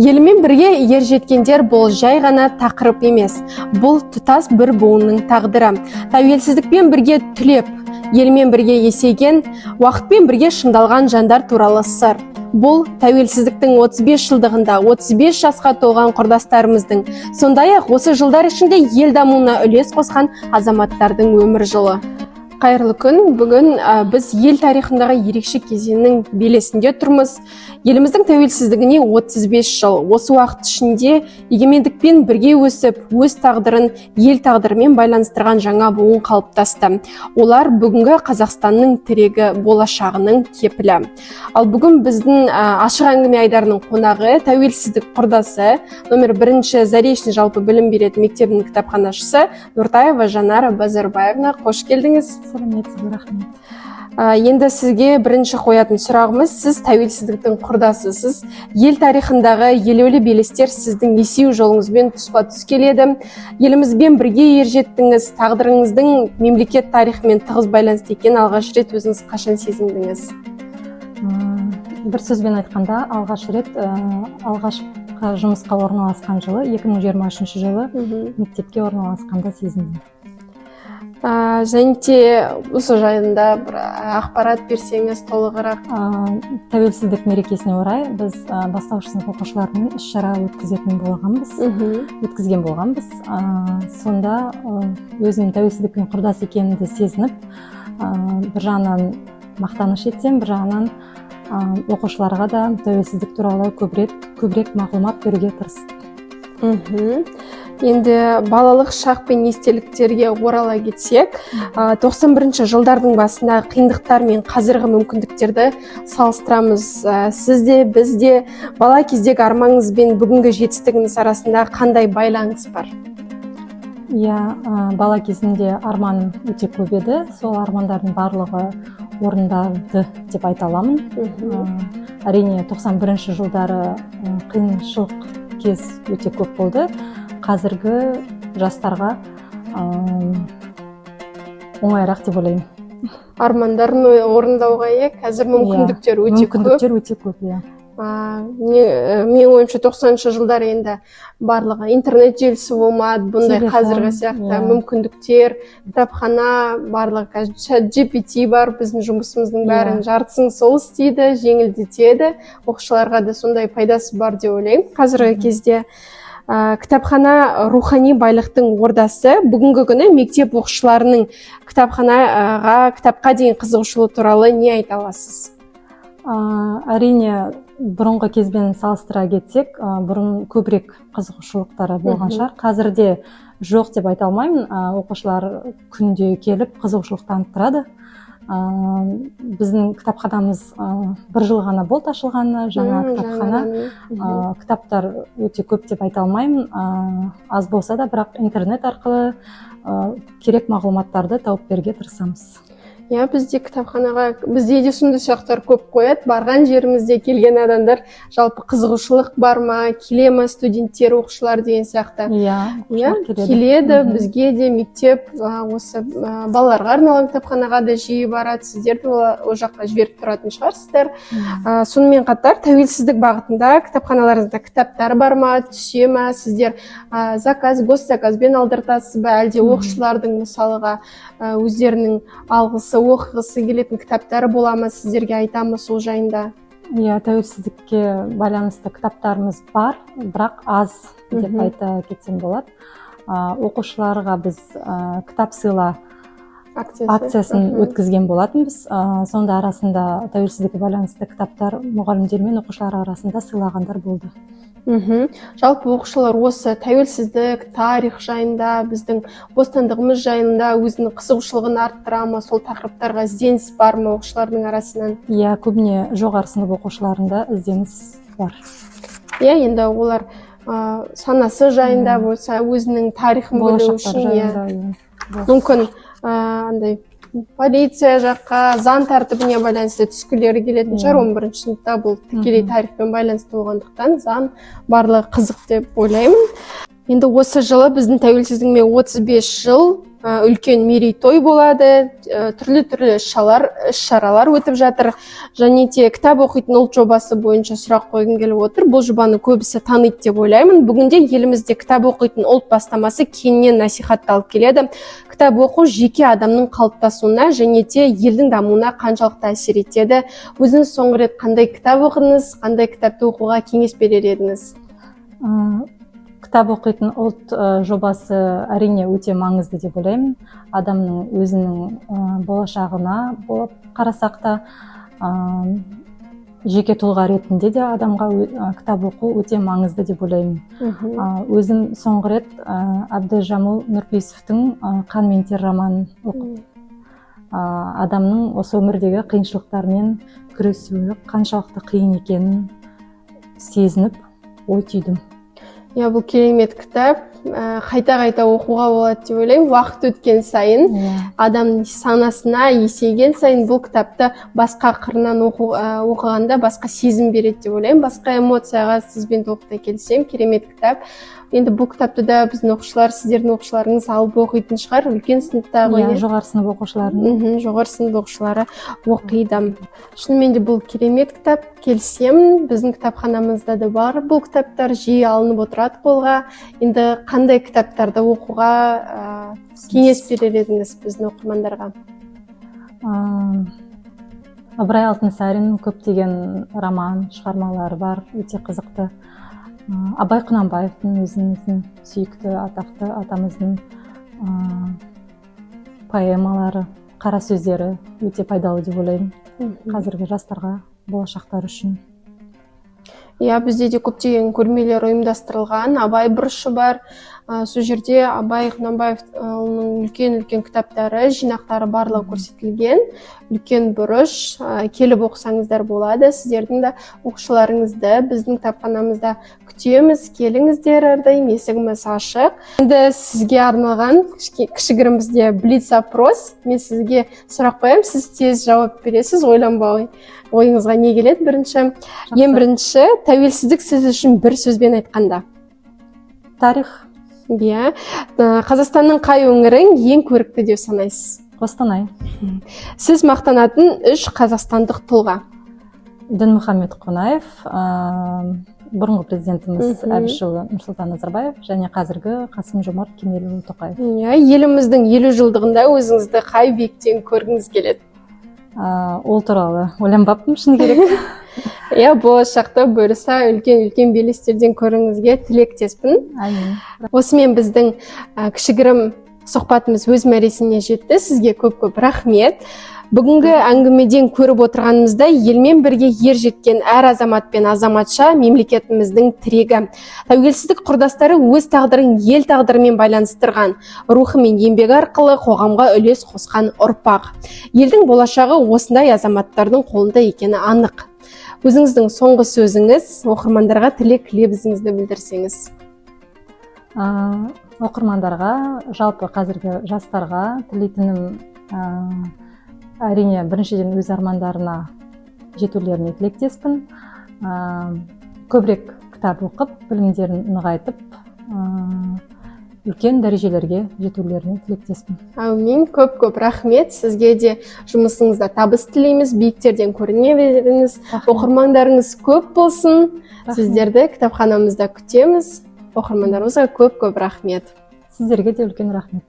Елмен бірге ер жеткендер бұл жай ғана тақырып емес, бұл тұтас бір буынның тағдыры. Тәуелсіздікпен бірге түлеп, елмен бірге есейген, уақытпен бірге шыңдалған жандар туралы сыр. Бұл тәуелсіздіктің 35 жылдығында 35 жасқа толған құрдастарымыздың, сондай-ақ осы жылдар ішінде ел дамуына үлес қосқан азаматтардың өмір жолы. Қайырлы күн. Бүгін біз ел тарихындағы ерекше кезеңнің белесінде тұрмыз. Еліміздің тәуелсіздігіне 35 жыл. Осы уақыт ішінде егемендікпен бірге өсіп, өз тағдырын ел тағдырымен байланыстырған жаңа буын қалыптасты. Олар бүгінгі Қазақстанның тірегі, болашағының кепілі. Ал бүгін біздің ашық әңгіме айдарының қонағы, тәуелсіздік құрдасы, номер 1 Заречный жалпы білім беретін мектебінің кітапханашысы Нұртаева Жанара Базарбаевна. Қош келдіңіз. Сәлеметсіз, рахмет. Енді сізге бірінші қоятын сұрағымыз, сіз тәуелсіздіктің құрдасысыз. Ел тарихындағы елеулі белестер сіздің есеу жолыңызбен тұспа-тұс келеді. Елімізбен бірге ержеттіңіз, тағдырыңыздың мемлекет тарихымен тығыз байланысты екенін алғаш рет өзіңіз қашан сезіндіңіз? Бір сөзбен айтқанда, алғаш рет жұмысқа орналасқан жылы, 2023 жылы мектепке орналасқанда сезіндім. Және де осы жайында бір ақпарат берсеңіз толығырақ. Тәуелсіздік мерекесіне орай біз бастауыш сынып оқушыларымен іс-шара өткізген болғанбыз. Сонда өзім тәуелсіздікпен құрдас екенімді сезініп, бір жағынан мақтаныш етсем, бір жағынан оқушыларға да тәуелсіздік туралы көбірек мағлұмат беруге тырыстым. Енді балалық шақ пен естеліктерге орала кетсек, 91 жылдардың басында қиындықтар мен қазіргі мүмкіндіктерді салыстырамыз. Сізде, бізде бала кездегі арманыңыз бен бүгінгі жетістігіңіз арасында қандай байланыс бар? Бала кезінде арманым өте көп еді. Сол армандардың барлығы орындалды деп айта аламын. Әрине 91 жылдары қиыншылық кез өте көп болды. Қазіргі жастарға оңайырақ деп ойлаймын. Армандарын орындауға қазір мүмкіндіктер өте көп. Мен ойымша 90-шы жылдар енді барлығы интернет желісі болмады, бұндай қазіргі сияқты мүмкіндіктер, кітапхана, барлығы GPT бар, біздің жұмысымыздың бәрін жартысын сол істейді, жеңілдетеді. Оқушыларға да сондай пайдасы бар деп ойлаймын. Қазіргі кезде кітапхана рухани байлықтың ордасы. Бүгінгі күні мектеп оқушыларының кітапқа деген қызығушылығы туралы не айта аласыз? Әрине, бұрынғы кезбен салыстыра кетсек, бұрын көбірек қызығушылықтары болған шығар. Қазірде жоқ деп айта алмаймын. Оқушылар күнде келіп қызығушылық танытады. Біздің кітапханамыз бір жыл ғана болды ашылғаны, жаңа кітапхана. Кітаптар өте көп деп айта алмаймын. Аз болса да, бірақ интернет арқылы керек мағлұматтарды тауып беруге тырысамыз. Бізде кітапханаға, бізде де сондай сұрақтар көп қояды. Барған жерімізде келген адамдар жалпы қызығушылық бар ма, келе ма студенттер, оқушылар деген сияқты. Келеді, бізге де мектеп осы балаларға арналған кітапханаға да жиі барады. Сіздер де ол жаққа жіберіп тұратын шығарсыздар. Сонымен қатар тәуелсіздік бағытында кітапханаларыңызда кітаптар бар ма, түсе ма? Сіздер госзаказбен алдыртасыз ба, әлде оқушылардың мысалыға өздерінің алғысы оқығысы келетін кітаптары бола ма, сіздерге айтамыз сол жайында? Тәуелсіздікке байланысты кітаптарымыз бар, бірақ аз деп айта кетсем болады. Оқушыларға біз кітап сыйла акциясын өткізген болатынбыз. Сонда арасында тәуелсіздікке байланысты кітаптар мұғалімдер мен оқушылар арасында сыйлағандар болды. Жалпы оқушылар осы тәуелсіздік, тарих жайында, біздің бостандығымыз жайында өзінің қызығушылығын арттыра ма, сол тақырыптарға ізденіс бар ма оқушылардың арасынан? Көбіне жоғары сынып оқушыларында ізденіс бар. Енді олар санасы жайында болса, өзінің тарихын білу үшін, мүмкін полиция жаққа, заң тәртібіне байланысты түскілері келетін шығар. 11 сыныпта бұл тікелей тарихпен байланысты болғандықтан заң барлығы қызық деп ойлаймын. Енді осы жылы біздің тәуелсіздігіме 35 жыл, үлкен мерейтой болады, түрлі іс-шаралар өтіп жатыр. Және де кітап оқитын ұлт жобасы бойынша сұрақ қойғым келіп отыр. Бұл жобаны көбісі таниды деп ойлаймын. Бүгінде елімізде кітап оқитын ұлт бастамасы кеңінен насихатталып келеді. Кітап оқу жеке адамның қалыптасуына және де елдің дамуына қаншалықты әсер етеді? Өзіңіз соңғы рет қандай кітап оқыдыңыз, қандай кітапты оқуға кеңес берер едіңіз? Кітап оқитын ұлт жобасы әрине өте маңызды деп ойлаймын. Адамның өзінің болашағына болып қарасақ та, жеке тұлға ретінде де адамға кітап оқу өте маңызды деп ойлаймын. Өзім соңғы рет Әбдіжәміл Нұрпейісовтің «Қан мен тер» романын оқып, адамның осы өмірдегі қиыншылықтармен күресуі қаншалықты қиын екенін сезініп, ой түйдім. Бұл керемет кітап. Қайта-қайта оқуға болады деп ойлаймын. Уақыт өткен сайын, адамның санасына есейген сайын бұл кітапты басқа қырынан оқығанда басқа сезім береді деп ойлаймын. Басқа эмоцияға сізбен толықтай келісемін. Керемет кітап. Енді бұл кітапты да біздің оқушылар, сіздердің оқушыларыңыз алып оқитын шығар, үлкен сыныптағы. Жоғары сынып оқушылары. Жоғары сынып оқушылары оқиды. Шынымен де бұл керемет кітап, келісемін. Біздің кітапханамызда да бар бұл кітаптар, жиі алынып отырады қолға. Енді қандай кітаптарды оқуға кеңес берер едіңіз біздің оқырмандарға? Ыбырай Алтынсарин көптеген роман, шығармалары бар, өте қызықты. Абай Құнанбаевтың өзіміздің сүйікті, атақты атамыздың поэмалары, қара сөздері өте пайдалы деп ойлаймын. Қазіргі жастарға, болашақтар үшін. Бізде де көптеген көрмелер ұйымдастырылған. Абай бұрышы бар. Сол жерде Абай Құнанбаевның үлкен-үлкен кітаптары, жинақтары барлығы көрсетілген. Үлкен бұрыш, келіп оқысаңыздар болады. Сіздердің де оқушыларыңызды біздің кітапханамызда күтеміз. Келіңіздер, әрдайым есігіміз ашық. Енді сізге арналған кішігірім бізде блиц-опрос. Мен сізге сұрақ қоямын, сіз тез жауап бересіз, ойланбай. Ойыңызға не келеді? Ең бірінші, тәуелсіздік сіз үшін бір сөзбен айтқанда? Тарих. Қазақстанның қай өңірін ең көрікті деп санайсыз? Қостанай. Сіз мақтанатын 3 қазақстандық тұлға? Дінмұхамед Қонаев, бұрынғы президентіміз Әбішұлы Нұрсұлтан Назарбаев және қазіргі Қасым-Жомарт Кемелұлы Тоқаев. Еліміздің 50 жылдығында өзіңізді қай биіктен көргіңіз келеді? Ол туралы ойланбаппын, шыны керек. Болашақта бұйырса үлкен белестерден көріңізге тілектеспін. Осымен біздің кішігірім сұхбатымыз өз мәресіне жетті. Сізге көп рахмет. Бүгінгі әңгімеден көріп отырғанымызда елмен бірге ер жеткен әр азамат пен азаматша мемлекетіміздің тірегі. Тәуелсіздік құрдастары өз тағдырын ел тағдырымен байланыстырған, рухы мен еңбегі арқылы қоғамға үлес қосқан ұрпақ. Елдің болашағы осындай азаматтардың қолында екені анық. Өзіңіздің соңғы сөзіңіз, оқырмандарға тілек лебізіңізді білдірсеңіз. Оқырмандарға, жалпы қазіргі жастарға тілейтінім, әрине біріншіден өз армандарына жетулеріне тілектеспін. Көбірек кітап оқып, білімдерін нығайтып, үлкен дәрежелерге жетулеріне тілектеспін. Әумин, көп рахмет. Сізге де жұмысыңызда табыс тілейміз, биіктерден көріне беріңіз, оқырмандарыңыз көп болсын. Сіздерді кітапханамызда күтеміз. Оқырмандарыңызға көп рахмет. Сіздерге де үлкен рахмет.